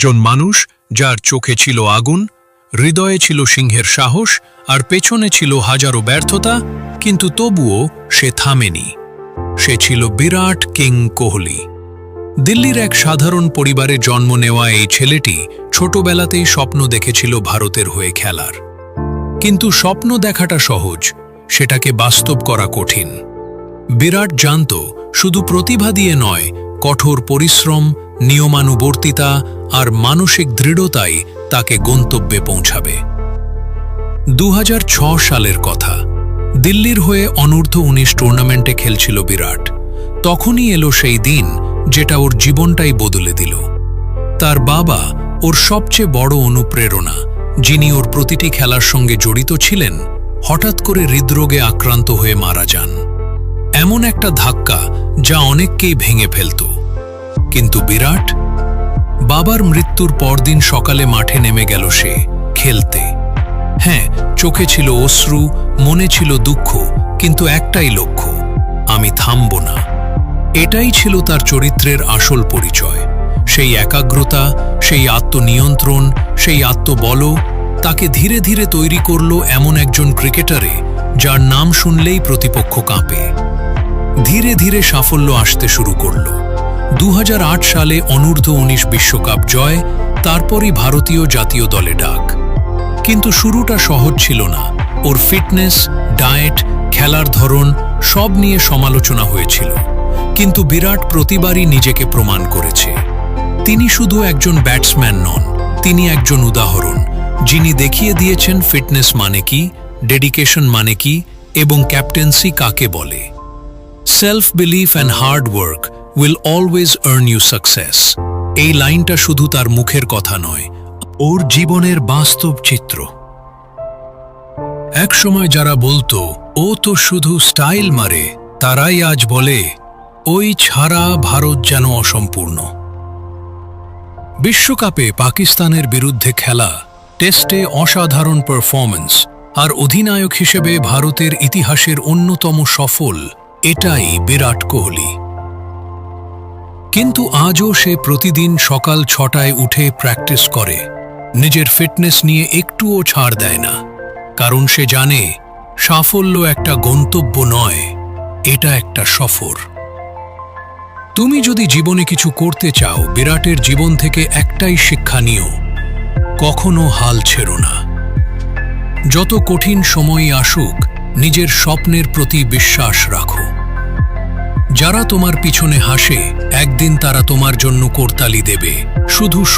একজন মানুষ যার চোখে ছিল আগুন, হৃদয়ে ছিল সিংহের সাহস আর পেছনে ছিল হাজারো ব্যর্থতা, কিন্তু তবুও সে থামেনি। সে ছিল বিরাট কিং কোহলি। দিল্লির এক সাধারণ পরিবারে জন্ম নেওয়া এই ছেলেটি ছোটবেলাতেই স্বপ্ন দেখেছিল ভারতের হয়ে খেলার। কিন্তু স্বপ্ন দেখাটা সহজ, সেটাকে বাস্তব করা কঠিন। বিরাট জানত শুধু প্রতিভা দিয়ে নয়, কঠোর পরিশ্রম, নিয়মানুবর্তিতা আর মানসিক দৃঢ়তাই তাকে গন্তব্যে পৌঁছাবে। 2006 সালের কথা। দিল্লির হয়ে অনূর্ধ্ব-19 টুর্নামেন্টে খেলছিল বিরাট। তখনই এলো সেই দিন যেটা ওর জীবনটাই বদলে দিল। তার বাবা ওর সবচেয়ে বড় অনুপ্রেরণা, যিনি ওর প্রতিটি খেলার সঙ্গে জড়িত ছিলেন, হঠাৎ করে হৃদরোগে আক্রান্ত হয়ে মারা যান। এমন একটা ধাক্কা যা অনেককেই ভেঙে ফেলত। কিন্তু বিরাট, বাবার মৃত্যুর পরদিন সকালে মাঠে নেমে গেল সে খেলতে। হ্যাঁ, চোখে ছিল অশ্রু, মনে ছিল দুঃখ, কিন্তু একটাই লক্ষ্য, আমি থামব না। এটাই ছিল তার চরিত্রের আসল পরিচয়। সেই একাগ্রতা, সেই আত্মনিয়ন্ত্রণ, সেই আত্মবল তাকে ধীরে ধীরে তৈরি করল এমন একজন ক্রিকেটারে যার নাম শুনলেই প্রতিপক্ষ কাঁপে। ধীরে ধীরে সাফল্য আসতে শুরু করল। 2008 সালে অনূর্ধ্ব-19 বিশ্বকাপ জয়, তারপরই ভারতীয় জাতীয় দলে ডাক। কিন্তু শুরুটা সহজ ছিল না। ওর ফিটনেস, ডায়েট, খেলার ধরন সব নিয়ে সমালোচনা হয়েছিল। কিন্তু বিরাট প্রতিবারই নিজেকে প্রমাণ করেছে। তিনি শুধু একজন ব্যাটসম্যান নন, তিনি একজন উদাহরণ, যিনি দেখিয়ে দিয়েছেন ফিটনেস মানে কি, ডেডিকেশন মানে কি, এবং ক্যাপ্টেন্সি কাকে বলে। Self belief and hard work will always earn you success. এই লাইনটা শুধু তার মুখের কথা নয়, ওর জীবনের বাস্তব চিত্র। একসময় যারা বলতো ও তো শুধু স্টাইল মারে, তারাই আজ বলে ওই ছাড়া ভারত যেন অসম্পূর্ণ। বিশ্বকাপে পাকিস্তানের বিরুদ্ধে খেলা, টেস্টে অসাধারণ পারফরম্যান্স আর অধিনায়ক হিসেবে ভারতের ইতিহাসের অন্যতম সফল, এটাই বিরাট কোহলি। কিন্তু আজও সে প্রতিদিন সকাল 6টায় উঠে প্র্যাকটিস করে। নিজের ফিটনেস নিয়ে একটুও ছাড় দেয় না, কারণ সে জানে সাফল্য একটা গন্তব্য নয়, এটা একটা সফর। তুমি যদি জীবনে কিছু করতে চাও, বিরাটের জীবন থেকে একটাই শিক্ষা নিও, কখনো হাল ছেড়ো না। যত কঠিন সময়ই আসুক, নিজের স্বপ্নের প্রতি বিশ্বাস রাখো। যারা তোমার পিছনে হাসে, একদিন তারা তোমার জন্য করতালি দেবে। শুধু